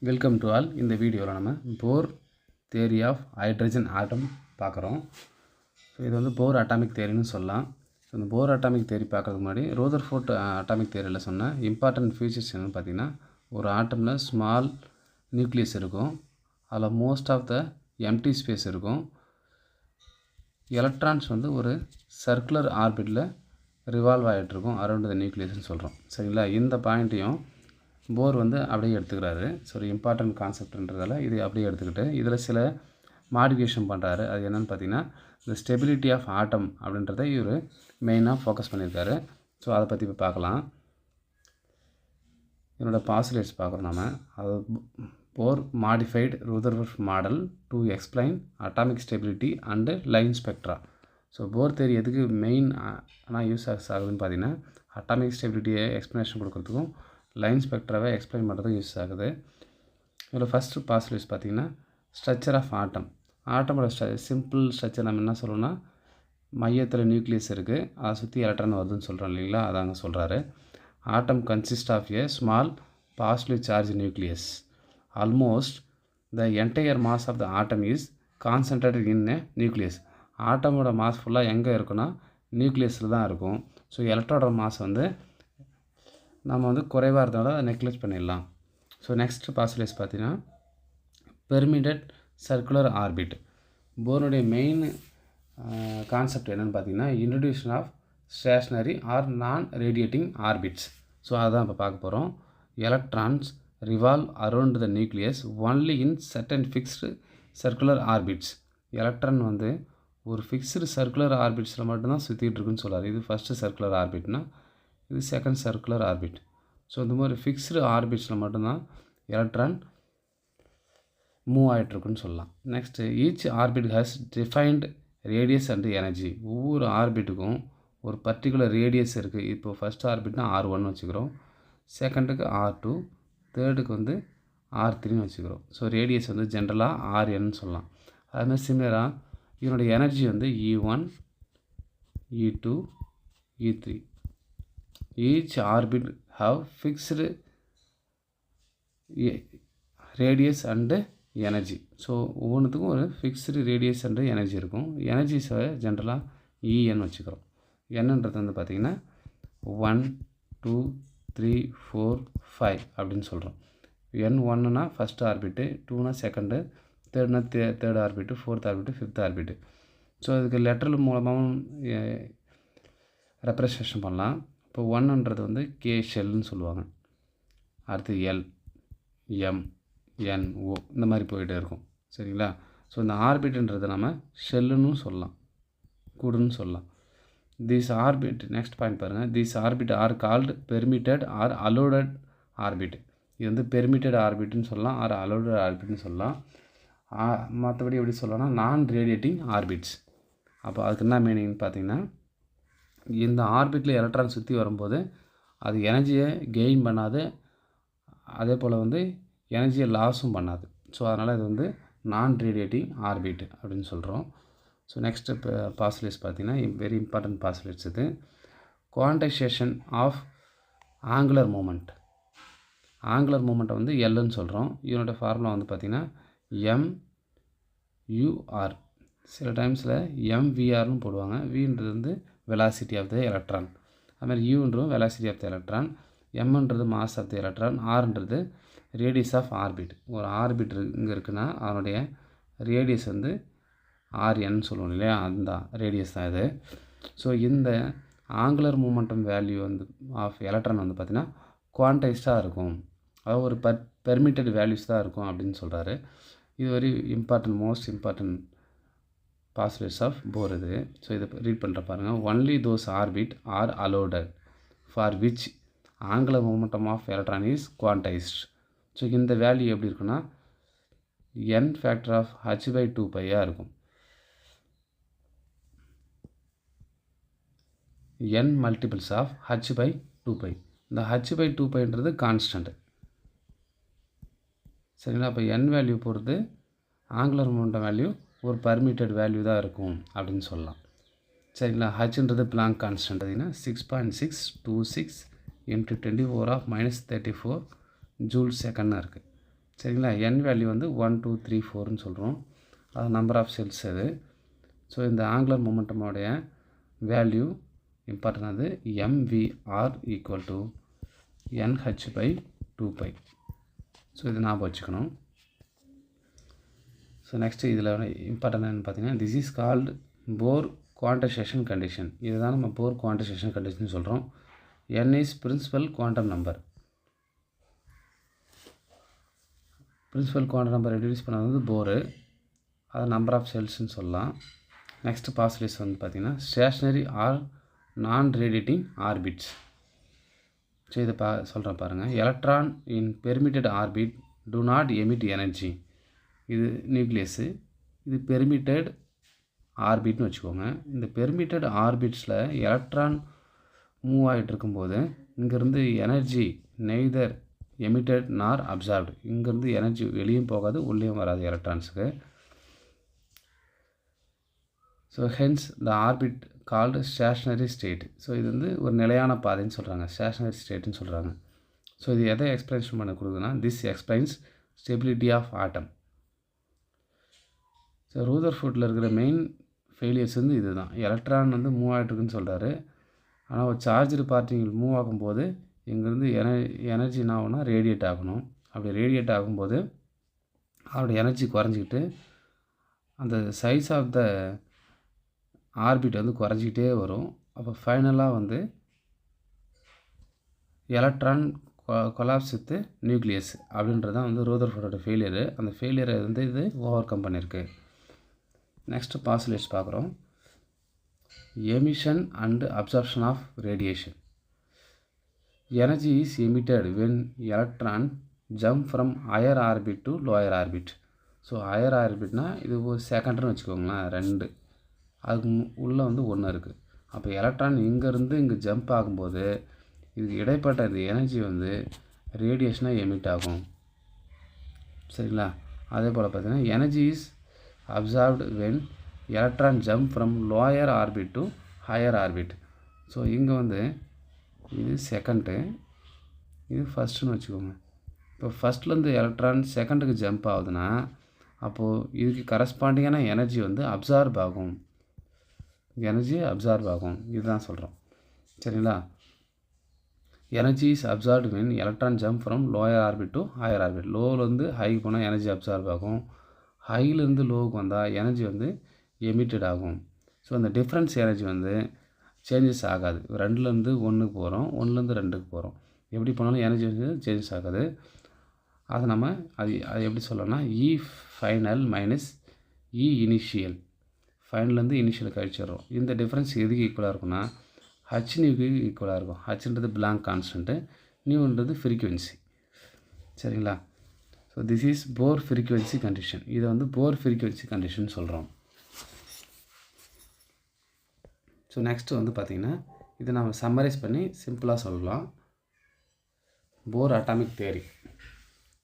Welcome to all. இந்த வீடியோவில் நம்ம போர் தியரி ஆஃப் ஹைட்ரஜன் ஆட்டம் பார்க்குறோம். ஸோ இது வந்து போர் அட்டாமிக் தியரின்னு சொல்லலாம். ஸோ இந்த போர் அட்டாமிக் தியரி பார்க்குறதுக்கு முன்னாடி ரூதர்ஃபோர்ட் அட்டாமிக் தியரியில் சொன்ன இம்பார்ட்டன்ட் ஃபீச்சர்ஸ் என்னென்னு பார்த்தீங்கன்னா, ஒரு ஆட்டமில் ஸ்மால் நியூக்ளியஸ் இருக்கும், அதில் most of the empty space இருக்கும், எலக்ட்ரான்ஸ் வந்து ஒரு சர்க்குலர் ஆர்பிட்டில் ரிவால்வ் ஆகிட்டுருக்கும் அரௌண்ட் த நியூக்ளியஸ்ன்னு சொல்கிறோம். சரிங்களா? இந்த பாயிண்ட்டையும் போர் வந்து அப்படியே எடுத்துக்கிறாரு. ஸோ ஒரு இம்பார்ட்டன்ட் கான்செப்ட்ன்றதால இது அப்படியே எடுத்துக்கிட்டு இதில் சில மாடிஃபிகேஷன் பண்ணுறாரு. அது என்னென்னு பார்த்தீங்கன்னா, இந்த ஸ்டெபிலிட்டி ஆஃப் ஆட்டம் அப்படின்றத இவர் மெயினாக ஃபோக்கஸ் பண்ணியிருக்காரு. ஸோ அதை பற்றி இப்போ பார்க்கலாம். என்னோடய பாஸ்லேட்ஸ் பார்க்குறோம் நம்ம. அது Bohr modified Rutherford model to explain atomic stability and line spectra. So Bohr theory எதுக்கு மெயின் ஆனால் யூஸ் ஆகுதுன்னு பார்த்தீங்கன்னா, அட்டாமிக் ஸ்டெபிலிட்டியை எக்ஸ்ப்ளனேஷன் கொடுக்குறதுக்கும் லைன் ஸ்பெக்ட்ராவை எக்ஸ்பிளைன் பண்ணுறதும் யூஸ் ஆகுது. இதில் ஃபஸ்ட்டு பாஸ்லேட்ஸ் பார்த்திங்கன்னா, ஸ்ட்ரக்சர் ஆஃப் ஆட்டம். ஆட்டமோட சிம்பிள் ஸ்ட்ரக்சர் நம்ம என்ன சொல்லணும்னா, மையத்தில் நியூக்ளியஸ் இருக்குது, அதை சுற்றி எலக்ட்ரான் வருதுன்னு சொல்கிறோம் இல்லைங்களா, அதாங்க சொல்கிறாரு. Atom consist of a small positive charge nucleus. Almost the entire mass of the atom is concentrated in a nucleus. ஆட்டமோட மாஸ் ஃபுல்லாக எங்கே இருக்குன்னா நியூக்ளியஸில் தான் இருக்கும். ஸோ எலக்ட்ரானோட மாஸ் வந்து நம்ம வந்து குறைவாக இருந்தாலும் அதை நெக்லெக்ட் பண்ணிடலாம். ஸோ நெக்ஸ்ட்டு பாஸ்லேஸ் பார்த்தீங்கன்னா, பெர்மிட்டட் சர்க்குலர் ஆர்பிட். போருடைய மெயின் கான்செப்ட் என்னென்னு பார்த்தீங்கன்னா, introduction of stationary or non radiating orbits. So அதுதான் இப்போ பார்க்க போகிறோம். Electrons revolve around the nucleus only in certain fixed circular orbits. Electron வந்து ஒரு ஃபிக்ஸ்டு சர்க்குலர் ஆர்பிட்ஸில் மட்டும்தான் சுற்றிட்டு இருக்குன்னு சொல்கிறார். இது ஃபஸ்ட்டு சர்க்குலர் ஆர்பிட்னா, இது செகண்ட் சர்க்குலர் ஆர்பிட். ஸோ இந்த மாதிரி ஃபிக்ஸ்டு ஆர்பிட்ஸில் மட்டும்தான் எலக்ட்ரான் மூவ் ஆகிட்டுருக்குன்னு சொல்லலாம். Next each orbit has defined radius and energy. ஒவ்வொரு ஆர்பிட்டுக்கும் ஒரு பர்டிகுலர் ரேடியஸ் இருக்குது. இப்போ ஃபஸ்ட் ஆர்பிட்னா R1 வச்சுக்கிறோம், செகண்டுக்கு R2, தேர்டுக்கு வந்து R3ன்னு வச்சுக்கிறோம். ஸோ ரேடியஸ் வந்து ஜென்ரலாக RNன்னு சொல்லலாம். அதுமாதிரி சிமிலராக இதனுடைய எனர்ஜி வந்து E1, E2, E3. Each orbit have fixed radius and energy. So ஒவ்வொன்றுத்துக்கும் ஒரு ஃபிக்ஸ்டு ரேடியஸ் அண்டு எனர்ஜி இருக்கும். எனர்ஜிஸை ஜென்ரலாக EN வச்சுக்கிறோம். என்னன்றது வந்து பார்த்திங்கன்னா 1, 2, 3, 4, 5 அப்படின்னு சொல்கிறோம். N1னா ஃபஸ்ட் ஆர்பிட்டு, 2னா செகண்டு, தேர்ட்னா third orbit, fourth orbit, fifth orbit. So இதுக்கு லெட்டர் மூலமாகவும் ரெப்ரசன்டேஷன் பண்ணலாம். இப்போ 1ன்றது வந்து கே ஷெல்லுன்னு சொல்லுவாங்க, அடுத்து எல், எம், என், ஓ இந்த மாதிரி போயிட்டே இருக்கும். சரிங்களா? ஸோ இந்த ஆர்பிட்ன்றதை நம்ம ஷெல்லுன்னு சொல்லலாம், கூடுன்னு சொல்லலாம். தீஸ் ஆர்பிட், நெக்ஸ்ட் பாயிண்ட் பாருங்கள், these orbit are called permitted or allowed orbit. இது வந்து பெர்மிட்டட் ஆர்பிட்னு சொல்லலாம், ஆர் அலோடட் ஆர்பிட்னு சொல்லலாம். மற்றபடி எப்படி சொல்லலாம்னா நான் ரேடியேட்டிங் ஆர்பிட்ஸ். அப்போ அதுக்கு என்ன மீனிங்னு பார்த்தீங்கன்னா, இந்த ஆர்பிட்டில் எலக்ட்ரான் சுற்றி வரும்போது அது எனர்ஜியை கெயின் பண்ணாது, அதே போல் வந்து எனர்ஜியை லாஸும் பண்ணாது. ஸோ அதனால் இது வந்து நான் ரேடியேட்டிங் ஆர்பிட் அப்படின்னு சொல்கிறோம். ஸோ நெக்ஸ்ட்டு இப்போ பாஸ்லேட்ஸ் பார்த்திங்கன்னா, வெரி இம்பார்ட்டன்ட் பாஸ்லேட்ஸ் இது. Quantization of angular moment. Angular மூமெண்ட்டை வந்து எல்லுன்னு சொல்கிறோம். இதனோட ஃபார்முலா வந்து பார்த்திங்கன்னா MUR. சில டைம்ஸில் MVRன்னு போடுவாங்க. வின்றது வந்து வெலாசிட்டி ஆஃப் த எலக்ட்ரான், அதுமாதிரி யூன்றது வெலாசிட்டி ஆஃப் த எலக்ட்ரான், எம்ன்றது மாஸ் ஆஃப் த எலக்ட்ரான், ஆர்ன்றது ரேடியஸ் ஆஃப் ஆர்பிட். ஒரு ஆர்பிட் இங்கே இருக்குன்னா அதனுடைய ரேடியஸ் வந்து RN சொல்லுவோம் இல்லையா, அந்த ரேடியஸ் தான் இது. ஸோ இந்த ஆங்குலர் மூமெண்டம் வேல்யூ வந்து ஆஃப் எலக்ட்ரான் வந்து பார்த்திங்கன்னா குவான்டைஸ்டாக இருக்கும், அதாவது ஒரு பெர்மிட்டட் வேல்யூஸ் தான் இருக்கும் அப்படின்னு சொல்கிறாரு. இது very important, most important postulates of Bohr இது. ஸோ இதை ரீட் பண்ணுற பாருங்கள். Only those orbit are allotted for which angular momentum of electron is quantized. So இந்த வேல்யூ எப்படி இருக்குன்னா n ஃபேக்டர் ஆஃப் h/2π இருக்கும். n multiples of h/2π. இந்த h/2πன்றது கான்ஸ்டன்ட். சரிங்களா? அப்போ n வேல்யூ பொறுத்து ஆங்குலர் மூமெண்டம் வேல்யூ ஒரு பர்மிட்டட் வேல்யூ தான் இருக்கும் அப்படின்னு சொல்லலாம். சரிங்களா? ஹச்ன்றது பிளாங்க் கான்ஸ்டன்ட் பார்த்தீங்கன்னா 6.626 × 10⁻³ - 34 ஜூல் செகண்டாக இருக்குது. சரிங்களா. என் வேல்யூ வந்து 1 2 3 4ன்னு சொல்கிறோம். அது நம்பர் ஆஃப் செல்ஸ் அது. ஸோ இந்த ஆங்குலர் மொமெண்டமோடைய வேல்யூ இம்பார்ட்டன்ட் அது mvr equal to nh/2π. So இது ஞாபகம் வச்சுக்கணும். ஸோ நெக்ஸ்ட்டு இதில் இம்பார்ட்டன்ட் என்னென்னு பார்த்தீங்கன்னா, this is called Bohr quantisation condition. இதுதான் நம்ம போர் குவான்டைசேஷன் கண்டிஷன் சொல்கிறோம். n is principal quantum number. Principal quantum number reduce பண்ணது வந்து போரு, அது நம்பர் ஆஃப் செல்ஸ்ன்னு சொல்லலாம். நெக்ஸ்ட்டு பாசிட்டிவ்ஸ் வந்து பார்த்திங்கன்னா stationary or non radiating orbits. So இதை சொல்கிறேன் பாருங்கள். Electron in permitted orbit do not emit energy. இது நியூக்ளியஸு, இது பெர்மிட்டட் ஆர்பிட்னு வச்சுக்கோங்க. இந்த பெர்மிட்டட் ஆர்பிட்ஸில் எலக்ட்ரான் மூவ் ஆகிட்டு இருக்கும்போது இங்கேருந்து energy neither emitted nor absorbed. இங்கேருந்து எனர்ஜி வெளியும் போகாது உள்ளேயும் வராது எலக்ட்ரான்ஸுக்கு. So hence the orbit called stationary state. So இது வந்து ஒரு நிலையான பாதைன்னு சொல்கிறாங்க, ஸ்டேஷ்னரி ஸ்டேட்டுன்னு சொல்கிறாங்க. ஸோ இது எதை எக்ஸ்பிளேஷன் பண்ண கொடுக்குதுன்னா, this explains stability of atom. So ரூதர்ஃபோர்டில் இருக்கிற மெயின் ஃபெயிலியர்ஸ் வந்து இது தான். எலக்ட்ரான் வந்து மூவ் ஆகிட்டுருக்குன்னு சொல்கிறாரு. ஆனால் ஒரு சார்ஜ்டு பார்ட்டிகள் மூவ் ஆகும்போது இங்கேருந்து எனர்ஜி என்ன ஆகும்னா ரேடியேட் ஆகணும். அப்படி ரேடியேட் ஆகும்போது அதோட எனர்ஜி குறைஞ்சிக்கிட்டு அந்த சைஸ் ஆஃப் த ஆர்பிட் வந்து குறைஞ்சிக்கிட்டே வரும். அப்போ ஃபைனலாக வந்து எலக்ட்ரான் கொலாப்ஸ் வித் நியூக்ளியஸ் அப்படின்றது தான் வந்து ரூதர்ஃபோர்டோட ஃபெயிலியரு. அந்த ஃபெயிலியரை வந்து இது ஓவர் கம் பண்ணியிருக்கு. நெக்ஸ்ட்டு பாசிலேட்ஸ் பார்க்குறோம். Emission and absorption of radiation. Energy is emitted when electron jump from higher orbit to lower orbit. So higher ஆர்பிட்னால் இது ஒரு செகண்ட்னு வச்சுக்கோங்களேன், 2 அதுக்கு உள்ளே வந்து 1 இருக்குது. அப்போ எலக்ட்ரான் இங்கேருந்து இங்கே ஜம்ப் ஆகும்போது இதுக்கு இடைப்பட்ட இந்த எனர்ஜி வந்து ரேடியேஷனாக எமிட் ஆகும். சரிங்களா. அதே போல் பார்த்தீங்கன்னா energy is absorbed when electron jump from lower orbit to higher orbit. So இங்கே வந்து இது செகண்டு, இது ஃபஸ்ட்டுன்னு வச்சுக்கோங்க. இப்போ ஃபஸ்ட்லேருந்து எலக்ட்ரான் செகண்டுக்கு ஜம்ப் ஆகுதுன்னா அப்போது இதுக்கு கரஸ்பாண்டிங்கான எனர்ஜி வந்து அப்சார்ப் ஆகும், எனர்ஜி அப்சார்ப் ஆகும். இதுதான் சொல்கிறோம். சரிங்களா. Energy is absorbed when electron jump from lower orbit to higher orbit. லோவிலேருந்து ஹைக்கு போனால் எனர்ஜி அப்சார்ப் ஆகும், ஹையிலேருந்து லோவுக்கு வந்தால் எனர்ஜி வந்து எமிட்டட் ஆகும். ஸோ அந்த டிஃப்ரென்ஸ் எனர்ஜி வந்து சேஞ்சஸ் ஆகாது. 2லேருந்து 1க்கு போகிறோம், 1லேருந்து 2க்கு போகிறோம். எப்படி போனாலும் எனர்ஜி வந்து சேஞ்சஸ் ஆகாது. அதை நம்ம அது எப்படி சொல்லலாம்னா E final minus E initial. ஃபைனல்லேருந்து இனிஷியல் கழிச்சிடுறோம். இந்த டிஃப்ரென்ஸ் எதுக்கு ஈக்குவலாக இருக்குன்னா ஹச் நியூக்கு ஈக்குவலாக இருக்கும். ஹச்ன்றது பிளாங்க் கான்ஸ்டன்ட்டு, நியூன்றது ஃப்ரீக்குவென்சி. சரிங்களா. So this is Bohr frequency condition. இதை வந்து போர் ஃப்ரீக்குவென்சி கண்டிஷன் சொல்கிறோம். ஸோ நெக்ஸ்ட்டு வந்து பார்த்திங்கன்னா இதை நம்ம சம்மரைஸ் பண்ணி சிம்பிளாக சொல்லலாம். போர் அட்டாமிக் தியரி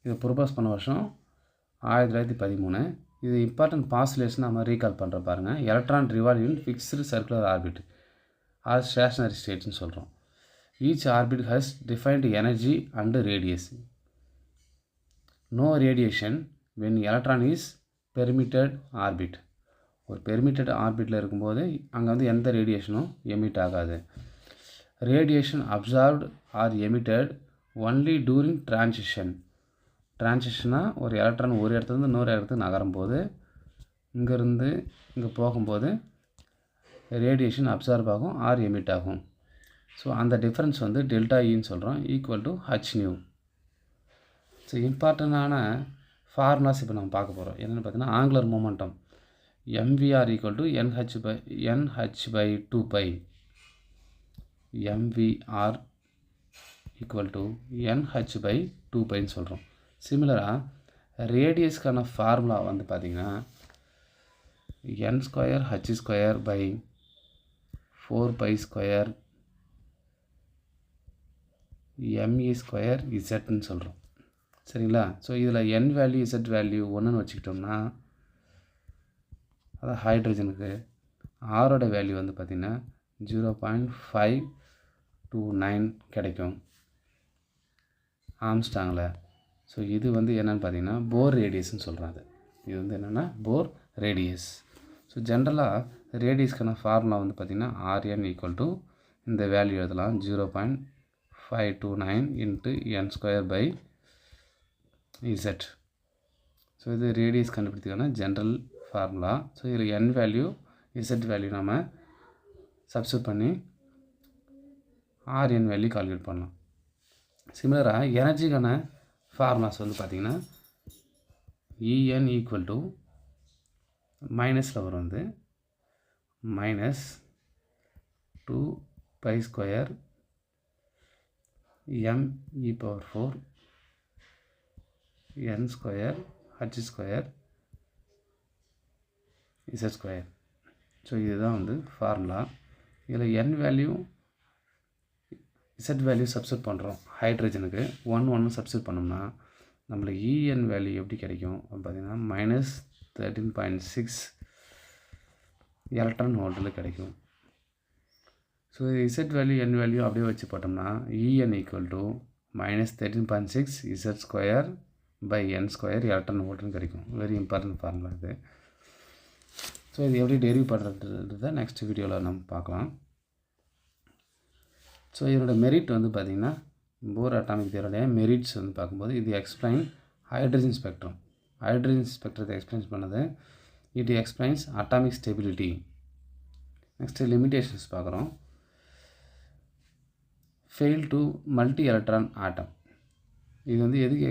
இதை ப்ரொபோஸ் பண்ண வருஷம் 1913. இது இம்பார்ட்டன்ட் பாஸ்டுலேஷன் நம்ம ரீகால் பண்ணுற பாருங்கள். Electron revolve in fixed circular orbit or stationary ஸ்டேட்னு சொல்கிறோம். Each orbit has defined energy and radius. No radiation when electron is permitted orbit. ஒரு பெர்மிட்டட் ஆர்பிட்டில் இருக்கும்போது அங்கே வந்து எந்த ரேடியேஷனும் எமிட் ஆகாது. Radiation absorbed or emitted only during transition. டிரான்சிஷனாக ஒரு எலக்ட்ரான் ஒரு இடத்துலேருந்து இன்னொரு இடத்துக்கு நகரும்போது இங்கேருந்து இங்கே போகும்போது ரேடியேஷன் அப்சார்ப் ஆகும் ஆர் எமிட் ஆகும். ஸோ அந்த டிஃப்ரென்ஸ் வந்து டெல்டா ஈன்னு சொல்கிறோம், equal to h nu. So இம்பார்ட்டண்டான ஃபார்முலாஸ் இப்போ நம்ம பார்க்க போகிறோம். என்னென்னு பார்த்தீங்கன்னா angular momentum mvr equal to nh/2π. mvr equal to nh/2πன்னு சொல்கிறோம். சிமிலராக ரேடியஸ்க்கான ஃபார்முலா வந்து பார்த்திங்கன்னா n²h²/4π² me²zன்னு சொல்கிறோம். சரிங்களா. ஸோ இதில் n வேல்யூ z வேல்யூ 1ன்னு வச்சுக்கிட்டோம்னா அதான் ஹைட்ரஜனுக்கு ஆரோட வேல்யூ வந்து பார்த்திங்கன்னா 0.529 கிடைக்கும் ஆம்ஸ்டாங்கில். ஸோ இது வந்து என்னென்னு பார்த்தீங்கன்னா போர் ரேடியஸ்ன்னு சொல்கிறாங்க. இது வந்து என்னென்னா போர் ரேடியஸ். ஸோ ஜென்ரலாக ரேடியஸ்க்கான ஃபார்முலா வந்து பார்த்திங்கன்னா Rn ஈக்குவல் டு இந்த வேல்யூ எழுதலாம் 0.529 இன்ட்டு n²/z. ஸோ இது ரேடியஸ் கண்டுபிடிக்கிறதுக்கான ஜென்ரல் ஃபார்முலா. ஸோ இதில் n வேல்யூ z வேல்யூ நம்ம சப்ஸ்டிட்யூட் பண்ணி Rn வேல்யூ கால்குலேட் பண்ணலாம். சிமிலராக எனர்ஜிக்கான ஃபார்முலாஸ் வந்து பார்த்திங்கன்னா En ஈக்குவல் டு மைனஸில் வரும் வந்து -2π² m⁴ n² h²z². ஸோ இதுதான் வந்து ஃபார்முலா. இதில் n value z value substitute பண்ணுறோம். ஹைட்ரஜனுக்கு 1 சப்ஸ்டிட்யூட் பண்ணோம்னா நம்மளுக்கு En வேல்யூ எப்படி கிடைக்கும் பார்த்திங்கன்னா -13.6 எலக்ட்ரான் வோல்ட்டில் கிடைக்கும். So z value n value அப்படியே வச்சு போட்டோம்னா En equal to -13.6 z²/n² electron வோல்ட்னு கிடைக்கும். வெரி இம்பார்ட்டன்ட் ஃபார்முலா இது. ஸோ இது எப்படி டெரிவ் பண்ணுறதுன்றதை நெக்ஸ்ட் வீடியோவில் நம்ம பார்க்கலாம். ஸோ இதோட மெரிட் வந்து பார்த்திங்கன்னா போர் அட்டாமிக் தியரியோடைய மெரிட்ஸ் வந்து பார்க்கும்போது இது எக்ஸ்பிளைன் ஹைட்ரஜன் ஸ்பெக்ட்ரம். ஹைட்ரஜன் ஸ்பெக்ட்ரத்தை எக்ஸ்பிளைன் பண்ணது. It explains atomic stability. Next limitations பார்க்குறோம். Fail to multi electron atom. இது வந்து எதுக்கு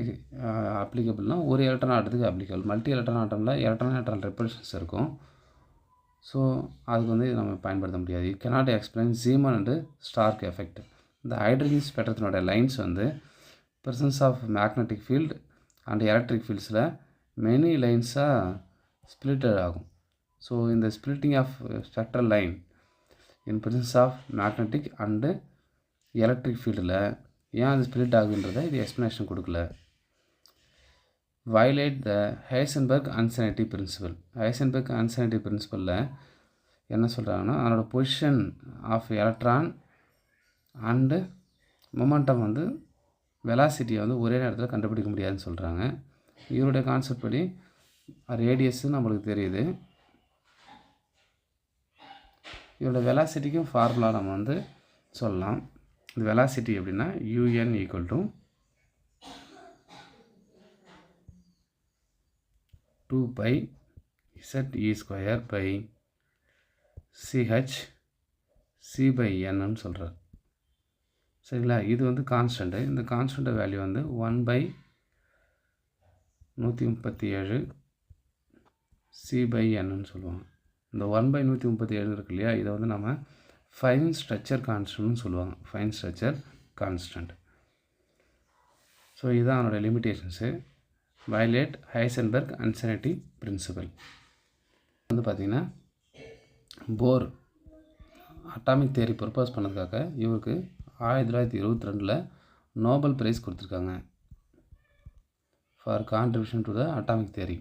அப்ளிகபிள்னா ஒரு எலக்ட்ரான் ஆட்டத்துக்கு அப்ளிகபிள். மல்டி எலக்ட்ரான் ஆட்டமில் எலக்ட்ரான் ரெப்பல்ஷன்ஸ் இருக்கும். ஸோ அதுக்கு வந்து நம்ம பயன்படுத்த முடியாது. It cannot explain Zeeman and Stark effect. இந்த ஹைட்ரஜன் ஸ்பெக்ட்ரத்தினோட லைன்ஸ் வந்து presence of magnetic field and electric ஃபீல்ட்ஸில் மெனி லைன்ஸாக ஸ்பிளிட்டட் ஆகும். ஸோ இந்த splitting of spectral line in presence of magnetic and electric ஃபீல்டில் ஏன் அது ஸ்பிளிட் ஆகுன்றதை இது எக்ஸ்ப்ளனேஷன் கொடுக்கல. violate the Heisenberg uncertainty principle. Heisenberg uncertainty principle என்ன சொல்கிறாங்கன்னா அதனோட position of electron and momentum வந்து வெலாசிட்டியை வந்து ஒரே நேரத்தில் கண்டுபிடிக்க முடியாதுன்னு சொல்கிறாங்க. இவருடைய கான்செப்ட் படி ரேடியஸு நம்மளுக்கு தெரியுது. இதோட வெலாசிட்டிக்கும் ஃபார்முலா நம்ம வந்து சொல்லலாம். இந்த வெலாசிட்டி எப்படின்னா UN ஈக்குவல் டு 2πZe²/ChC/n சொல்கிறார். சரிங்களா? இது வந்து கான்ஸ்டண்ட்டு. இந்த கான்ஸ்டண்ட வேல்யூ வந்து 1/137 C/n சொல்லுவாங்க. இந்த 1/137 இருக்கு இல்லையா, இதை வந்து நம்ம ஃபைன் ஸ்ட்ரக்சர் கான்ஸ்டன்ட்னு சொல்லுவாங்க. Fine structure constant. ஸோ இதுதான் அவனோட லிமிட்டேஷன்ஸு. வயலேட் ஹைசன்பெர்க் அன்சர்டனிட்டி பிரின்சிபல் வந்து பார்த்திங்கன்னா போர் அட்டாமிக் தியரி ப்ரொப்போஸ் பண்ணதுக்காக இவருக்கு 1922 நோபல் பிரைஸ் கொடுத்துருக்காங்க for contribution to the atomic theory.